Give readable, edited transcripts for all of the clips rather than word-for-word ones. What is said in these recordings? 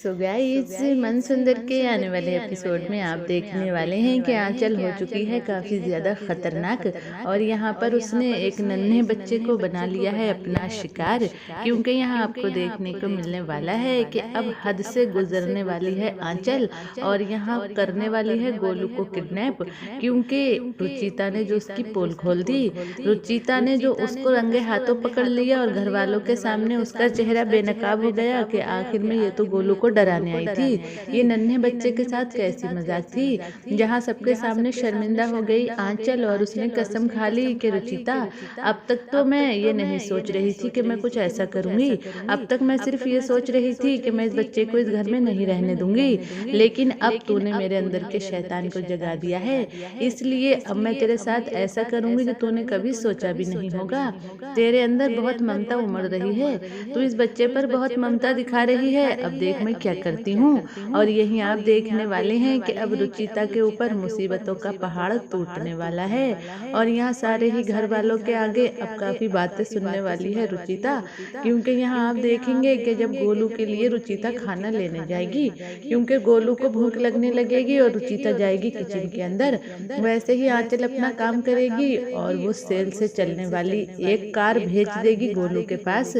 So guys, मन सुंदर के आने वाले एपिसोड में आप देखने वाले हैं कि आंचल हो चुकी है काफ़ी ज़्यादा खतरनाक। और यहाँ पर उसने एक नन्हे बच्चे को बना लिया है अपना शिकार, क्योंकि यहाँ आपको देखने को मिलने वाला है कि अब हद से गुजरने वाली है आंचल और यहाँ करने वाली है गोलू को किडनैप। क्योंकि रुचिता ने जो उसकी पोल खोल दी, रुचिता ने जो उसको रंगे हाथों पकड़ लिया और घर वालों के सामने उसका चेहरा बेनकाब हो गया कि आखिर में ये तो गोलू को डराने आई थी। ये नन्हे बच्चे के साथ कैसी मजाक थी, जहाँ सबके सामने शर्मिंदा हो गई आंचल और उसने कसम खा ली कि रुचिता, अब तक तो मैं ये नहीं सोच रही थी कि मैं कुछ ऐसा करूंगी। अब तक मैं सिर्फ ये सोच रही थी कि मैं इस बच्चे को इस घर में नहीं रहने दूंगी, लेकिन अब तूने मेरे अंदर के शैतान को जगा दिया है, इसलिए अब मैं तेरे साथ ऐसा करूंगी जो तूने कभी सोचा भी नहीं होगा। तेरे अंदर बहुत ममता उमड़ रही है, तू इस बच्चे पर बहुत ममता दिखा रही है। अब देख मैं क्या करती हूँ। और यही आप देखने वाले हैं कि अब रुचिता के ऊपर मुसीबतों का पहाड़ टूटने वाला है और यहाँ सारे ही घर वालों के आगे अब काफी बातें सुनने वाली है रुचिता। क्योंकि यहाँ आप देखेंगे कि जब गोलू के लिए रुचिता खाना लेने जाएगी, क्योंकि गोलू को भूख लगने लगेगी और रुचिता जाएगी किचन के अंदर, वैसे ही आंचल अपना काम करेगी और वो सेल से चलने वाली एक कार भेज देगी गोलू के पास,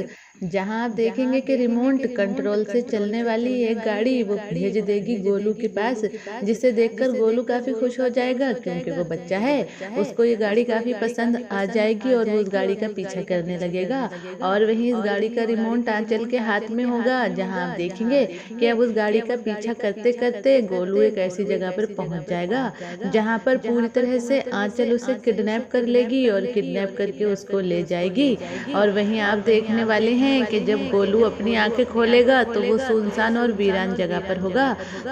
जहां आप देखेंगे कि रिमोट कंट्रोल से चलने वाली एक गाड़ी वो भेज देगी गोलू के पास, जिसे देखकर गोलू काफी खुश हो जाएगा क्योंकि वो बच्चा है, उसको ये गाड़ी काफी पसंद आ जाएगी और वो उस गाड़ी का पीछा करने लगेगा। और वहीं इस गाड़ी का रिमोट आंचल के हाथ में होगा, जहां आप देखेंगे कि अब उस गाड़ी का पीछा करते करते गोलू एक ऐसी जगह पर पहुंच जाएगा जहां पर पूरी तरह से आंचल उसे किडनैप कर लेगी और किडनैप करके उसको ले जाएगी। और वहीं आप देखने वाले हैं कि जब गोलू अपनी आंखें खोलेगा तो वो सुनसान और वीरान जगह पर होगा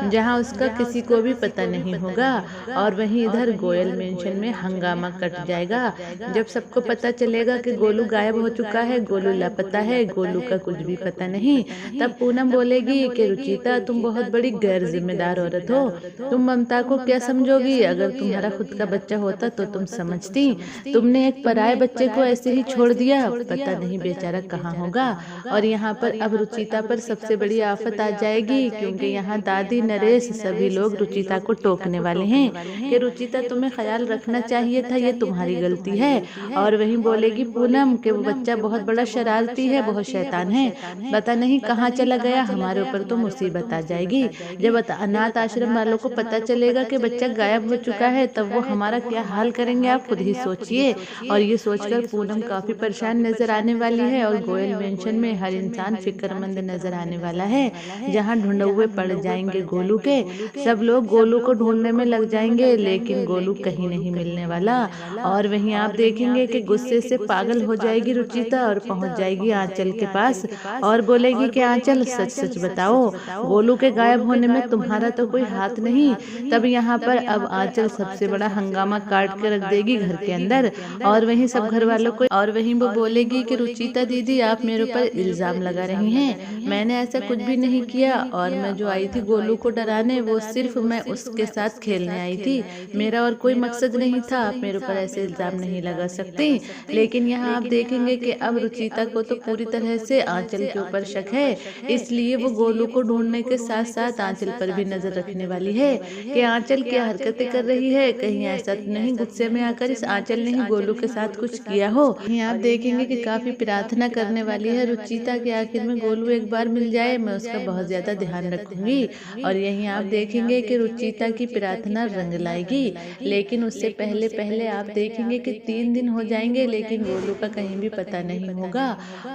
जहां उसका किसी को भी पता नहीं होगा। और वहीं इधर गोयल मेंशन में हंगामा कट जाएगा जब सबको पता चलेगा कि गोलू गायब हो चुका है, गोलू लापता है, गोलू का कुछ भी पता नहीं। तब पूनम बोलेगी कि रुचिता, तुम बहुत बड़ी गैर जिम्मेदार औरत हो, तुम ममता को क्या समझोगी? अगर तुम्हारा खुद का बच्चा होता तो तुम समझती, तुमने एक पराये बच्चे को ऐसे ही छोड़ दिया, पता नहीं बेचारा कहाँ होगा। और यहाँ पर अब रुचिता पर सबसे बड़ी आफत आ जाएगी, क्योंकि यहाँ दादी, नरेश, सभी लोग रुचिता को टोकने वाले हैं कि रुचिता तुम्हें ख्याल रखना चाहिए था, ये तुम्हारी गलती है। और वहीं बोलेगी पूनम कि वो बच्चा बहुत बड़ा शरारती है, बहुत शैतान है, पता नहीं कहाँ चला गया, हमारे ऊपर तो मुसीबत आ जाएगी। जब अनाथ आश्रम वालों को पता चलेगा कि बच्चा गायब हो चुका है तब वो हमारा क्या हाल करेंगे, आप खुद ही सोचिए। और ये सोचकर पूनम काफी परेशान नजर आने वाली है और गोयल मेंशन में हर इंसान फिक्रमंद नजर आने वाला है, जहां ढूंढुए पड़ जाएंगे गोलू के। सब लोग गोलू को ढूंढने में लग जाएंगे, लेकिन गोलू कहीं नहीं मिलने वाला। और वहीं आप देखेंगे कि गुस्से से पागल हो जाएगी रुचिता और पहुंच जाएगी आंचल के पास और बोलेगी कि आंचल, सच सच बताओ, गोलू के गायब होने में तुम्हारा तो कोई हाथ नहीं। तब यहाँ पर अब आंचल सबसे बड़ा हंगामा काट के रख देगी घर के अंदर। और वहीं सब घर वालों को, और वहीं वो बोलेगी कि रुचिता दीदी, आप मेरे ऊपर इल्जाम लगा रही हैं, मैंने ऐसा कुछ भी नहीं किया, और मैं जो आई थी गोलू को डराने, वो सिर्फ मैं उसके साथ खेलने आई थी, मेरा और कोई मकसद नहीं था, आप मेरे ऊपर ऐसे इल्जाम नहीं लगा सकती। लेकिन यहाँ आप देखेंगे कि अब रुचिता को तो पूरी तरह से आंचल के ऊपर शक है, इसलिए वो गोलू को ढूंढने के साथ साथ आंचल पर भी नजर रखने वाली है कि आंचल क्या हरकतें कर रही है, कहीं ऐसा नहीं गुस्से में आकर इस आंचल ने ही गोलू के साथ कुछ किया हो। यहाँ आप देखेंगे कि काफी प्रार्थना करने वाली है रुचिता के आखिर में गोलू एक बार मिल जाए, मैं उसका बहुत ज्यादा ध्यान रखूंगी। और यहीं आप देखेंगे कि रुचिता की प्रार्थना रंग लाएगी, लेकिन उससे पहले पहले आप देखेंगे कि 3 दिन हो जाएंगे लेकिन गोलू का कहीं भी पता नहीं होगा।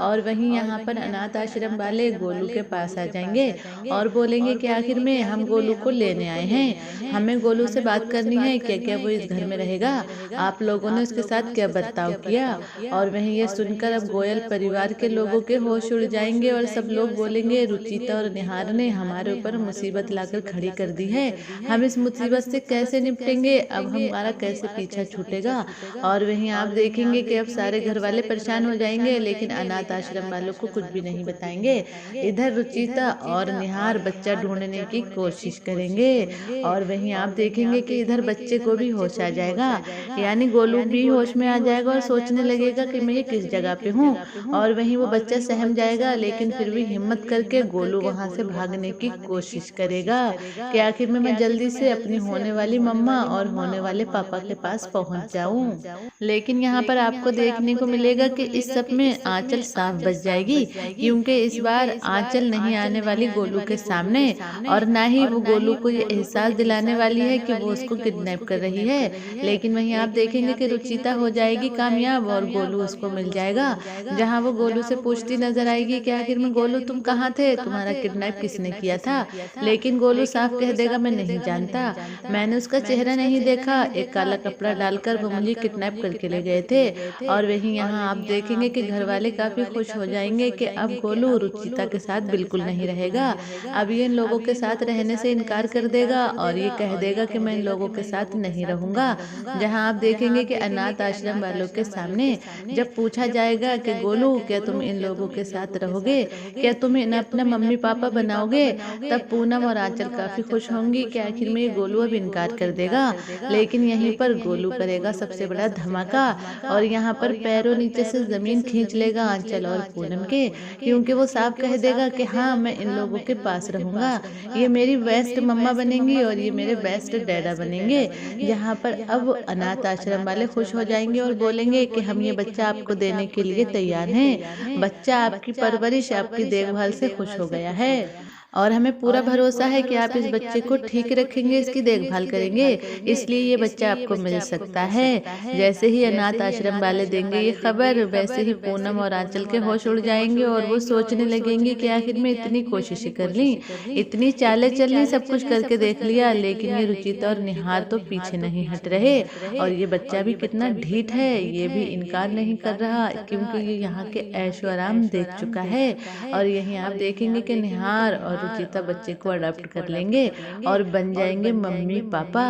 और वहीं यहाँ पर अनाथ आश्रम वाले गोलू के पास आ जाएंगे और बोलेंगे कि आखिर में हम गोलू को लेने आए हैं, हमें गोलू से बात करनी है, क्या क्या वो इस घर में रहेगा, आप लोगों ने उसके साथ क्या बर्ताव किया। और वहीं ये सुनकर अब गोयल परिवार के लोगों के होश उड़ जाएंगे और सब लोग बोलेंगे, रुचिता और निहार ने हमारे ऊपर मुसीबत लाकर खड़ी कर दी है, हम इस मुसीबत से कैसे निपटेंगे, अब हमारा कैसे पीछा छूटेगा। और वहीं आप देखेंगे कि अब सारे घर वाले परेशान हो जाएंगे, लेकिन अनाथ आश्रम वालों को कुछ भी नहीं बताएंगे। इधर रुचिता और निहार बच्चा ढूंढने की कोशिश करेंगे और वहीं आप देखेंगे कि इधर बच्चे को भी होश आ जाएगा, यानी गोलू भी होश में आ जाएगा और सोचने लगेगा कि मैं ये किस जगह पे हूँ। और वहीं वो बच्चा सहम जाएगा, लेकिन फिर भी हिम्मत करके गोलू वहाँ से भागने की कोशिश करेगा कि आखिर में मैं जल्दी से अपनी होने वाली मम्मा और होने वाले पापा के पास पहुँच जाऊँ। लेकिन यहाँ पर आपको देखने को मिलेगा कि इस सब में आंचल साफ बच जाएगी, क्योंकि इस बार आंचल नहीं आने वाली गोलू के सामने, और ना ही वो गोलू को ये एहसास दिलाने वाली है कि वो उसको किडनैप कर रही है। लेकिन वहीं आप देखेंगे कि रुचिता हो जाएगी कामयाब और गोलू उसको मिल जाएगा, जहाँ वो गोलू से पूछती नजर आएगी कि आखिर में गोलू तुम कहाँ थे, तुम्हारा किडनैप किसने किया था। लेकिन गोलू साफ कह देगा मैं नहीं जानता, मैंने उसका चेहरा नहीं देखा, एक काला कपड़ा डालकर वो मुझे किडनैप करके ले गए थे। और वहीं यहाँ आप देखेंगे कि घर वाले काफी खुश हो जाएंगे कि अब गोलू रुचिता के साथ बिल्कुल नहीं रहेगा, अब ये इन लोगों के साथ रहने से इनकार कर देगा और ये कह देगा कि मैं इन लोगों के साथ नहीं रहूंगा। जहाँ आप देखेंगे कि अनाथ आश्रम वालों के सामने जब पूछा जाएगा कि गोलू क्या तुम इन लोगों के साथ रहोगे, क्या तुम इन अपना मम्मी पापा बनाओगे, तब पूनम और आंचल काफी खुश होंगी कि आखिर में ये गोलू अब इनकार कर देगा। लेकिन यहीं पर गोलू करेगा सबसे बड़ा धमाका और यहाँ पर पैरों नीचे से जमीन खींच लेगा आंचल और पूनम के, क्योंकि वो साफ कह देगा कि हाँ मैं इन लोगों के पास रहूंगा, ये मेरी बेस्ट मम्मा बनेंगी और ये मेरे बेस्ट डैडा बनेंगे। यहाँ पर अब अनाथ आश्रम वाले खुश हो जाएंगे और बोलेंगे कि हम ये बच्चा आपको देने के लिए तैयार हैं, बच्चा आपकी परवरिश आपकी देखभाल से खुश हो गया है और हमें पूरा भरोसा है कि आप इस बच्चे को ठीक रखेंगे, इसकी देखभाल करेंगे, इसलिए ये बच्चा आपको मिल सकता है। जैसे ही अनाथ आश्रम वाले देंगे ये खबर, वैसे ही पूनम और आंचल के होश उड़ जाएंगे और वो सोचने लगेंगे कि आखिर में इतनी कोशिशें कर ली, इतनी चालें चल ली, सब कुछ करके देख लिया, लेकिन ये रुचिता और निहार तो पीछे नहीं हट रहे और ये बच्चा भी कितना ढीठ है, ये भी इनकार नहीं कर रहा क्योंकि ये यहाँ के ऐशो आराम देख चुका है। और यहीं आप देखेंगे कि निहार और रुचिता बच्चे को अडॉप्ट कर लेंगे और बन जाएंगे मम्मी पापा।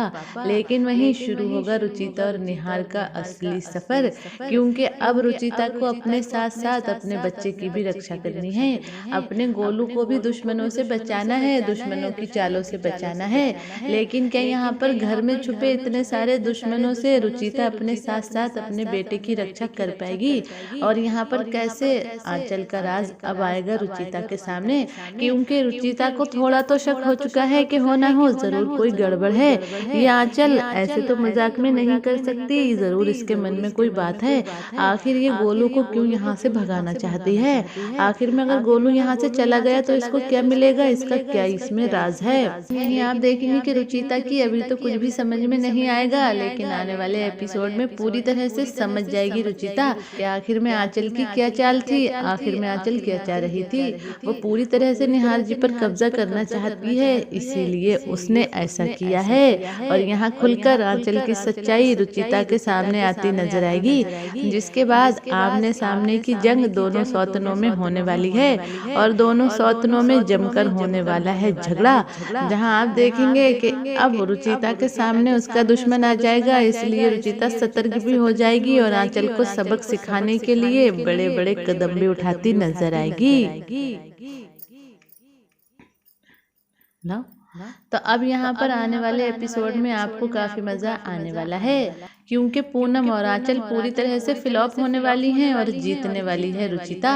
लेकिन वहीं शुरू होगा रुचिता और निहार का असली सफर, क्योंकि अब रुचिता को अपने साथ साथ अपने बच्चे की भी रक्षा करनी है, अपने गोलू को भी दुश्मनों से बचाना है, दुश्मनों की चालों से बचाना है। लेकिन क्या यहाँ पर घर में छुपे इतने सारे दुश्मनों से रुचिता अपने साथ साथ अपने बेटे की रक्षा कर पाएगी? और यहाँ पर कैसे आंचल का राज अब आएगा रुचिता के सामने, क्योंकि रुचिता को थोड़ा तो शक हो चुका है कि हो ना हो जरूर कोई गड़बड़ है, ये आंचल ऐसे तो मजाक में नहीं कर सकती, जरूर इसके मन में कोई बात है। आखिर ये गोलू को क्यों यहाँ से भगाना चाहती है? आखिर में अगर गोलू यहाँ से चला गया तो इसको क्या मिलेगा, इसका क्या इसमें राज है? यही आप देखेंगे कि रुचिता की अभी तो कुछ भी समझ में नहीं आएगा, लेकिन आने वाले एपिसोड में पूरी तरह से समझ जाएगी रुचिता कि आखिर में आंचल की क्या चाल थी, आखिर में आंचल क्या चाह रही थी। वो पूरी तरह से निहार जी पर कब्जा करना चाहती है, इसीलिए उसने ऐसा किया है। और यहाँ खुलकर आंचल की सच्चाई रुचिता के सामने आती नजर आएगी, जिसके बाद आमने सामने की जंग दोनों सौतनों में होने वाली है और दोनों सौतनों में जमकर होने वाला है झगड़ा, जहाँ आप देखेंगे कि अब रुचिता के सामने उसका दुश्मन आ जाएगा, इसलिए रुचिता सतर्क भी हो जाएगी और आंचल को सबक सिखाने के लिए बड़े बड़े कदम भी उठाती नजर आएगी ना। तो अब यहाँ पर आने वाले एपिसोड में आपको काफी मजा आने वाला है, क्योंकि पूनम और आंचल पूरी तरह से फ्लॉप होने वाली हैं और जीतने वाली है रुचिता।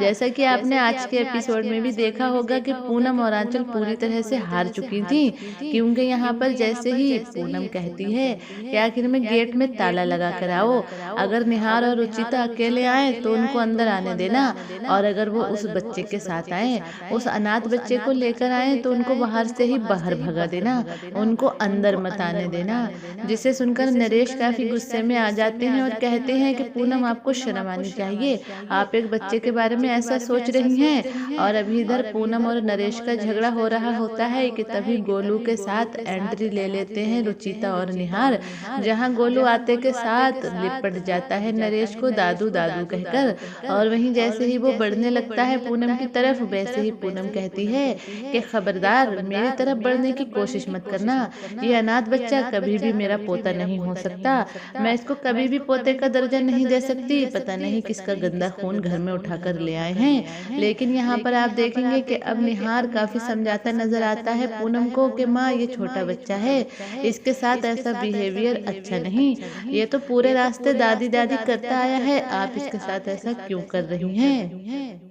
जैसा कि आपने आज के एपिसोड में भी देखा होगा कि पूनम और आंचल पूरी तरह से हार चुकी थी, क्योंकि यहाँ पर जैसे ही पूनम कहती है कि आखिर में गेट में ताला लगा कर आओ, अगर निहार और रुचिता अकेले आए तो उनको अंदर आने देना, और अगर वो उस बच्चे के साथ आए, उस अनाथ बच्चे को लेकर आए, तो उनको बाहर से ही बाहर भगा देना, उनको अंदर मत आने देना। जिसे सुनकर नरेश काफी गुस्से में आ जाते हैं और कहते हैं कि पूनम आपको शर्म आनी चाहिए, आप एक बच्चे के बारे में ऐसा सोच रही हैं। और अभी इधर पूनम और नरेश का झगड़ा हो रहा होता है कि तभी गोलू के साथ एंट्री ले लेते हैं रुचिता और निहार, जहां गोलू आते के साथ लिपट जाता है नरेश को दादू दादू कहकर। और वहीं जैसे ही वो बढ़ने लगता है पूनम की तरफ, वैसे ही पूनम कहती है कि खबरदार मेरी तरफ तरफ बढ़ने की कोशिश मत करना। ये अनाथ बच्चा कभी भी मेरा पोता नहीं हो सकता। मैं इसको कभी भी पोते का दर्जा नहीं दे सकती। पता नहीं किसका गंदा खून घर में उठा कर ले आए हैं। लेकिन यहाँ पर आप देखेंगे कि अब निहार काफी समझाता नजर आता है पूनम को कि माँ ये छोटा बच्चा है, इसके साथ ऐसा बिहेवियर अच्छा नहीं। ये तो पूरे रास्ते दादी दादी करता आया है, आप इसके साथ ऐसा क्यों कर रही हैं?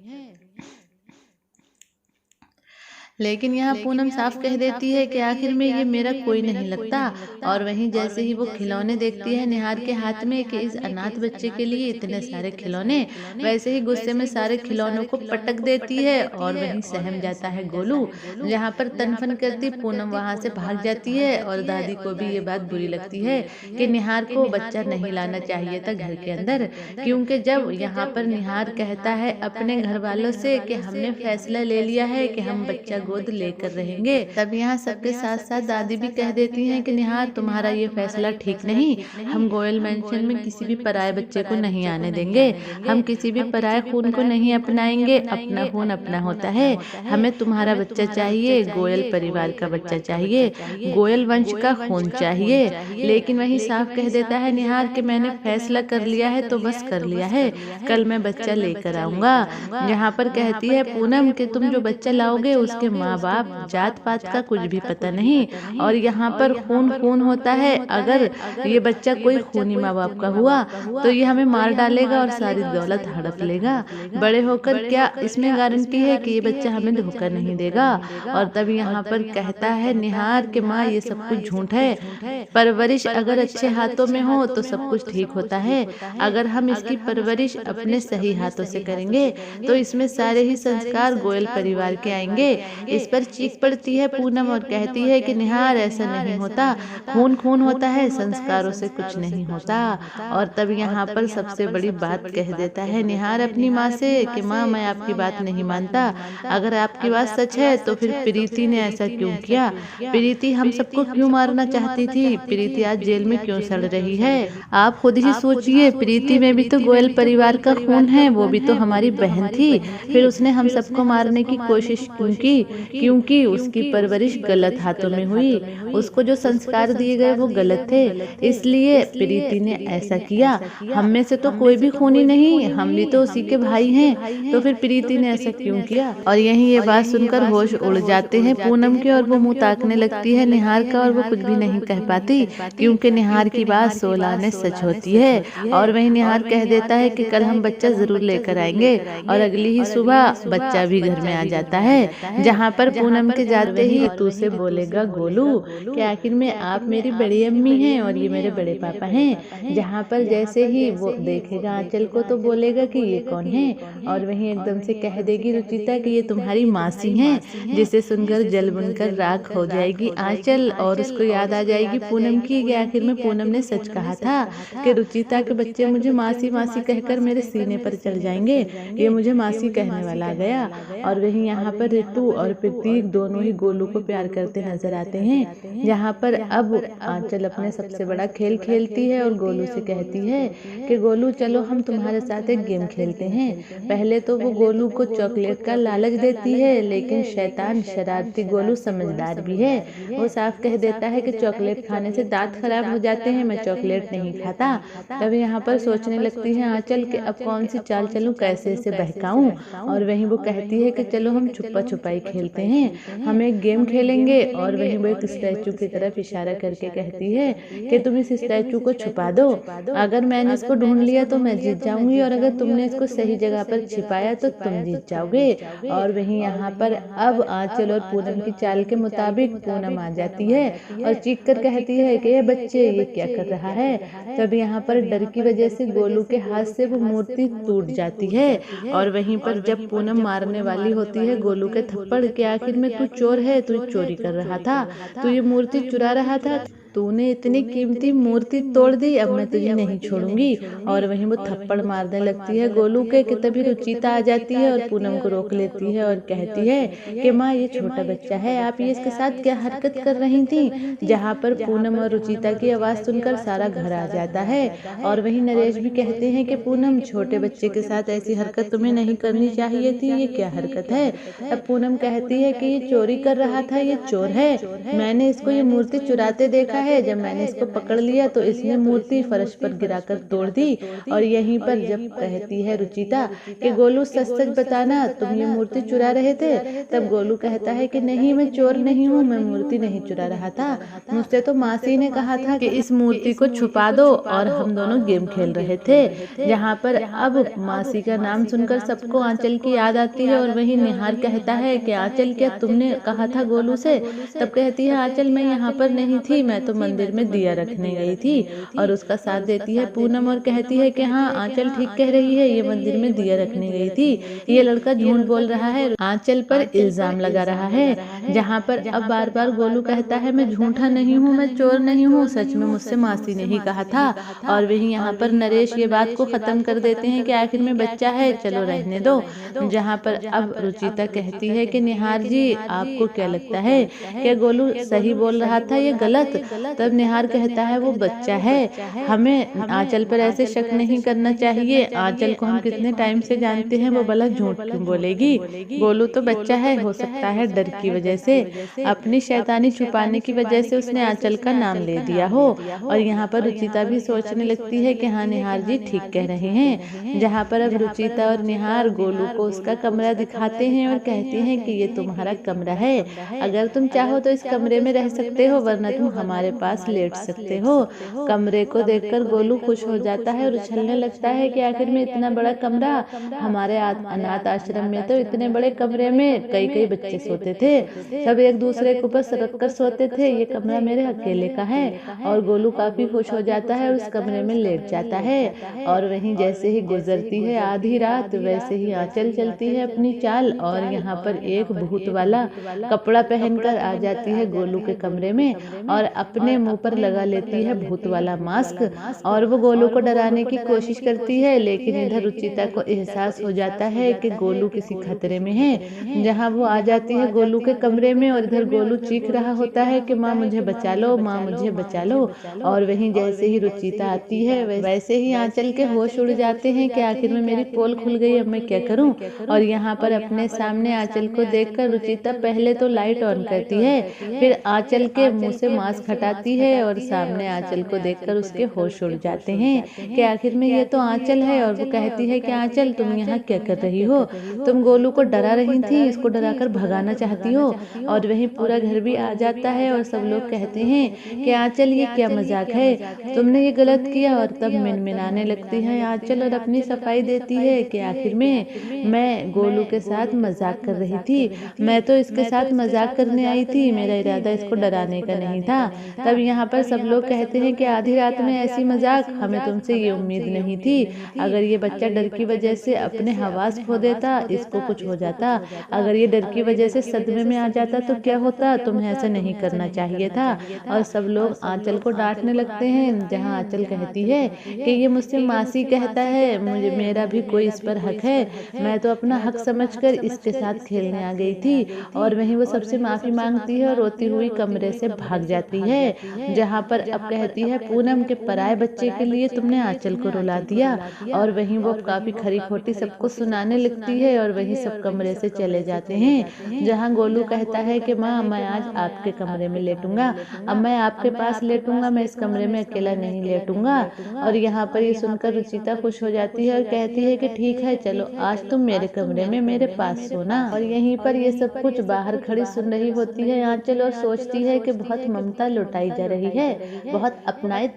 लेकिन यहाँ पूनम साफ कह देती है कि आखिर में ये मेरा कोई नहीं लगता। और वहीं जैसे ही वो खिलौने देखती है निहार के हाथ में कि इस अनाथ बच्चे के लिए इतने सारे खिलौने, वैसे ही गुस्से में सारे खिलौनों को पटक देती है और वहीं सहम जाता है गोलू। जहाँ पर तनफन करती पूनम वहां से भाग जाती है और दादी को भी ये बात बुरी लगती है कि निहार को बच्चा नहीं लाना चाहिए था घर के अंदर, क्योंकि जब यहाँ पर निहार कहता है अपने घर वालों से कि हमने फैसला ले लिया है कि हम बच्चा गोद लेकर रहेंगे, तब यहाँ सबके साथ साथ दादी भी कह देती हैं कि निहार तुम्हारा ये फैसला ठीक नहीं। हम गोयल मेंशन में किसी भी पराये बच्चे को नहीं आने देंगे, हम किसी भी पराये खून को नहीं अपनाएंगे। अपना खून अपना होता है, हमें तुम्हारा बच्चा चाहिए, गोयल परिवार का बच्चा चाहिए, गोयल वंश का खून चाहिए। लेकिन वही साफ कह देता है निहार कि मैंने फैसला कर लिया है तो बस कर लिया है, कल मैं बच्चा लेकर आऊंगा। यहाँ पर कहती है पूनम कि तुम जो बच्चा लाओगे उसके माँ बाप जात पात का कुछ भी पता नहीं, और यहाँ पर खून खून होता है। अगर ये बच्चा कोई खूनी माँ बाप का हुआ तो ये हमें मार डालेगा और सारी दौलत हड़प लेगा। बड़े होकर क्या इसमें गारंटी है कि ये बच्चा हमें धोखा नहीं देगा? और तब यहाँ पर कहता है निहार कि माँ ये सब कुछ झूठ है, परवरिश अगर अच्छे हाथों में हो तो सब कुछ ठीक होता है। अगर हम इसकी परवरिश अपने सही हाथों से करेंगे तो इसमें सारे ही संस्कार गोयल परिवार के आएंगे। इस पर चीख पड़ती है पूनम और कहती है कि निहार ऐसा नहीं होता, खून खून होता है, संस्कारों से कुछ नहीं होता। और तब यहाँ पर सबसे बड़ी बात कह देता है निहार अपनी माँ से कि माँ मैं आपकी बात नहीं मानता, अगर आपकी बात सच है तो फिर प्रीति ने ऐसा क्यों किया? प्रीति हम सबको क्यों मारना चाहती थी? प्रीति आज जेल में क्यों सड़ रही है? आप खुद ही सोचिए, प्रीति में भी तो गोयल परिवार का खून है, वो भी तो हमारी बहन थी, फिर उसने हम सबको मारने की कोशिश क्यों की? क्योंकि उसकी परवरिश गलत हाथों में हुई, उसको जो संस्कार दिए गए वो गलत थे, इसलिए प्रीति ने ऐसा किया। हम में से तो कोई भी खूनी नहीं, हम भी तो उसी के भाई हैं, तो फिर प्रीति ने ऐसा क्यों किया? और यही ये बात सुनकर होश उड़ जाते हैं पूनम के और वो मुंह ताकने लगती है निहार का और वो कुछ भी नहीं कह पाती, क्योंकि निहार की बात 16 आने सच होती है। और वही निहार कह देता है कि कल हम बच्चा जरूर लेकर आएंगे, और अगली ही सुबह बच्चा भी घर में आ जाता है। जहाँ पर पूनम के जाते ही तू से बोलेगा गोलू कि आखिर में आप मेरी बड़ी अम्मी हैं और ये मेरे बड़े पापा हैं। जहाँ पर जैसे ही वो देखेगा आंचल को तो बोलेगा कि ये कौन है, और वहीं एकदम से कह देगी रुचिता कि ये तुम्हारी मासी हैं, जिसे सुनकर जल बनकर राख हो जाएगी आंचल, और उसको याद आ जाएगी पूनम की कि आखिर में पूनम ने सच कहा था कि रुचिता के बच्चे मुझे मासी मासी कहकर मेरे सीने पर चढ़ जाएंगे, ये मुझे मासी कहने वाला आ गया। और वहीं यहाँ पर ऋतु और प्रतीक दोनों ही गोलू को प्यार करते नजर आते हैं। जहाँ पर अब आंचल अपने सबसे बड़ा खेल खेलती है और गोलू से कहती है कि गोलू चलो हम तुम्हारे साथ एक गेम खेलते हैं। पहले तो वो गोलू को चॉकलेट का लालच देती है, लेकिन शैतान शरारती गोलू समझदार भी है, वो साफ कह देता है कि चॉकलेट खाने से दांत खराब हो जाते हैं, मैं चॉकलेट नहीं खाता। तब यहाँ पर सोचने लगती है आंचल कि अब कौन सी चाल चलूं, कैसे इसे बहकाऊं। और वहीं वो कहती है कि चलो हम छुपा छुपाई खेलते हैं, हम एक गेम खेलेंगे। और वहीं वो एक स्टैचू की तरफ इशारा करके कहती है कि तुम इस स्टैचू को छुपा दो, अगर मैंने इसको ढूंढ लिया तो मैं जीत जाऊंगी, और अगर तुमने इसको सही जगह पर छिपाया तो तुम जीत जाओगे। और वहीं यहाँ पर अब आंचल और पूनम की चाल के मुताबिक पूनम आ जाती है और चीख कर कहती है कि ये बच्चे ये क्या कर रहा है। तब यहाँ पर डर की वजह से गोलू के हाथ से वो मूर्ति टूट जाती है। और वहीं पर जब पूनम मारने वाली होती है गोलू के थप्पड़ के आखिर में तू चोर है, तू चोरी कर रहा था, तू ये मूर्ति चुरा रहा था, तूने इतनी कीमती मूर्ति तोड़ दी, अब मैं तुझे नहीं छोड़ूंगी। और वहीं वो थप्पड़ मारने लगती है गोलू के कि तभी रुचिता आ जाती है और पूनम को रोक लेती है और कहती है कि माँ ये छोटा बच्चा है, आप ये इसके साथ क्या हरकत कर रही थी। जहाँ पर पूनम और रुचिता की आवाज सुनकर सारा घर आ जाता है। और वहीं नरेश भी कहते हैं कि पूनम छोटे बच्चे के साथ ऐसी हरकत तुम्हें नहीं करनी चाहिए थी, ये क्या हरकत है। अब पूनम कहती है कि ये चोरी कर रहा था, ये चोर है, मैंने इसको ये मूर्ति चुराते देखा है। जब मैंने इसको पकड़ लिया तो इसने मूर्ति फर्श पर गिराकर तोड़ दी। और यहीं पर जब कहती है रुचिता कि गोलू सच सच बताना तुम ये मूर्ति चुरा रहे थे, तब गोलू कहता है कि नहीं मैं चोर नहीं हूँ, मैं मूर्ति नहीं चुरा रहा था, मुझसे तो मासी ने कहा था कि इस मूर्ति को छुपा दो और हम दोनों गेम खेल रहे थे। जहाँ पर अब मासी का नाम सुनकर सबको आंचल की याद आती है। और वही निहार कहता है कि आंचल क्या तुमने कहा था गोलू से। तब कहती है आंचल मैं यहाँ पर नहीं थी, मैं तो मंदिर में दिया रखने गई थी। और उसका साथ देती है पूनम और कहती है कि हाँ आंचल ठीक कह रही है, ये मंदिर में दिया रखने गई थी, ये लड़का झूठ बोल रहा है, आंचल पर इल्जाम लगा रहा है। जहाँ पर अब बार बार गोलू कहता है मैं झूठा नहीं हूँ, मैं चोर नहीं हूँ, सच में मुझसे मासी ने ही कहा था। और वहीं यहाँ पर नरेश ये बात को खत्म कर देते हैं कि आखिर में बच्चा है, चलो रहने दो। जहाँ पर अब रुचिता कहती है कि निहार जी आपको क्या लगता है, क्या गोलू सही बोल रहा था या गलत। तब निहार कहता है वो बच्चा है, हमें आंचल पर ऐसे शक नहीं करना चाहिए, आंचल को हम कितने टाइम से जानते हैं, वो भला झूठ क्यों बोलेगी। गोलू तो बच्चा है, हो सकता है डर की वजह से, अपनी शैतानी छुपाने की वजह से उसने आंचल का नाम ले दिया हो। और यहाँ पर रुचिता भी सोचने लगती है कि हाँ निहार जी ठीक कह रहे हैं। जहाँ पर अब रुचिता और निहार गोलू को उसका कमरा दिखाते हैं और कहते हैं कि ये तुम्हारा कमरा है, अगर तुम चाहो तो इस कमरे में रह सकते हो, वरना तुम हमारे पास लेट सकते हो। कमरे को देखकर गोलू खुश हो जाता है और उछलने लगता है कि आखिर में इतना बड़ा कमरा, हमारे अनाथ आश्रम में तो इतने बड़े कमरे में कई कई बच्चे सोते थे, सब एक दूसरे के ऊपर सरक कर सोते थे, ये कमरा मेरे अकेले का है। और गोलू काफी खुश हो जाता है और उस कमरे में लेट जाता है। और वहीं जैसे ही गुजरती है आधी रात, वैसे ही आंचल चलती है अपनी चाल और यहाँ पर एक भूत वाला कपड़ा पहनकर आ जाती है गोलू के कमरे में और अपने मुंह पर लगा लेती है भूत वाला मास्क। और वो गोलू को डराने की कोशिश करती है, लेकिन इधर रुचिता को एहसास हो जाता है कि गोलू किसी खतरे में है। जहाँ वो आ जाती है गोलू के कमरे में और इधर गोलू चीख रहा होता है कि माँ मुझे बचा लो, माँ मुझे बचा लो। और वहीं जैसे ही रुचिता आती है वैसे ही आंचल के होश उड़ जाते हैं कि आखिर में मेरी पोल खुल गई, अब मैं क्या करूं। और यहाँ पर अपने सामने आंचल को देखकर रुचिता पहले तो लाइट ऑन करती है, फिर आंचल के मुंह से मास्क हटाती है और सामने आंचल को देखकर उसके होश उड़ जाते हैं कि आखिर में ये तो आंचल है। और वो कहती है कि आंचल तुम यहाँ क्या कर रही हो, तुम गोलू को डरा रही थी, इसको डराकर भगाना चाहती हो। और वहीं पूरा घर भी आ जाता है और सब लोग कहते हैं कि आंचल ये क्या मजाक है, तुमने ये गलत किया। और तब मिनमिनाने लगती है आंचल और अपनी सफाई देती है कि आखिर में मैं गोलू के साथ मजाक कर रही थी, मैं तो इसके साथ मजाक करने आई थी, मेरा इरादा इसको डराने का नहीं था। तब यहाँ पर सब लोग कहते हैं कि आधी रात में ऐसी मजाक, हमें तुमसे ये उम्मीद नहीं थी, अगर ये बच्चा डर की वजह से अपने हवास खो देता, इसको कुछ हो जाता, अगर ये डर की वजह से सदमे में आ जाता तो क्या होता, तुम्हें ऐसा नहीं करना चाहिए था। और सब लोग आंचल को डांटने लगते हैं। जहाँ आंचल कहती है कि ये मुझसे मासी कहता है, मुझे मेरा भी कोई इस पर हक है, मैं तो अपना हक समझकर इसके साथ खेलने आ गई थी। और वहीं वो सबसे माफी मांगती है और रोती हुई कमरे से भाग जाती है। जहाँ पर अब कहती है पूनम के पराये बच्चे के लिए तुमने आंचल को रुला दिया। और वहीं वो काफी खरी खोटी सबको सुनाने लगती है और वहीं सब कमरे से चले जाते हैं। जहाँ गोलू कहता है कि माँ मैं आज आपके कमरे में लेटूंगा, अब मैं आपके पास लेटूंगा, मैं इस कमरे में अकेला नहीं लेटूंगा। और यहाँ पर ये सुनकर रुचिता खुश हो जाती है और कहती है कि ठीक है चलो आज तुम मेरे कमरे में मेरे पास सोना। और यहीं पर ये सब कुछ बाहर खड़ी सुन रही होती है आंचल और सोचती है कि बहुत ममता लुटाई जा रही है, बहुत अपनाइत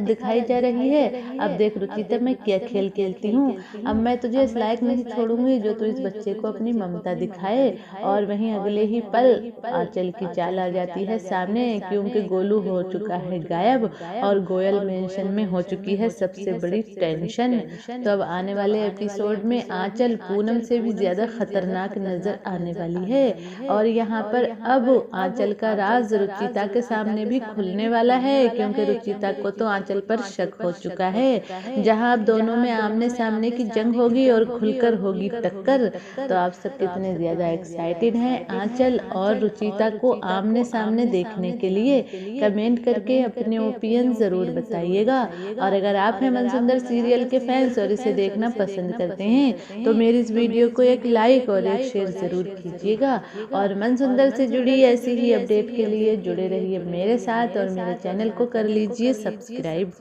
दिखाई जा रही है। अब देख रुचिता मैं क्या खेल खेलती हूँ, अब मैं तुझे इस लायक नहीं छोड़ूंगी जो तू इस बच्चे को अपनी ममता दिखाए। और वहीं अगले ही पल आंचल की चाल आ जाती है सामने, क्योंकि गोलू हो चुका है गायब और गोयल मेंशन में हो चुकी है सबसे बड़ी टेंशन। तो अब आने वाले एपिसोड में आंचल पूनम से भी ज्यादा खतरनाक नजर आने वाली है। और यहाँ पर अब आंचल का राज रुचिता के सामने भी खुलने वाला है, क्योंकि रुचिता को तो आंचल पर शक हो चुका है। जहां अब दोनों में आमने सामने की जंग होगी और खुलकर होगी टक्कर। तो आप सब कितने ज्यादा एक्साइटेड हैं आंचल और रुचिता को आमने सामने देखने के लिए? कमेंट करके अपने ओपिनियन जरूर बताइएगा। और अगर आप हैं मनसुंदर सीरियल के फैंस और इसे देखना पसंद करते हैं तो मेरी इस वीडियो को एक लाइक और एक शेयर जरूर कीजिएगा। और मनसुंदर से जुड़ी ऐसी ही अपडेट के लिए जुड़े रहिए मेरे साथ और मेरे चैनल को कर लीजिए सब्सक्राइब।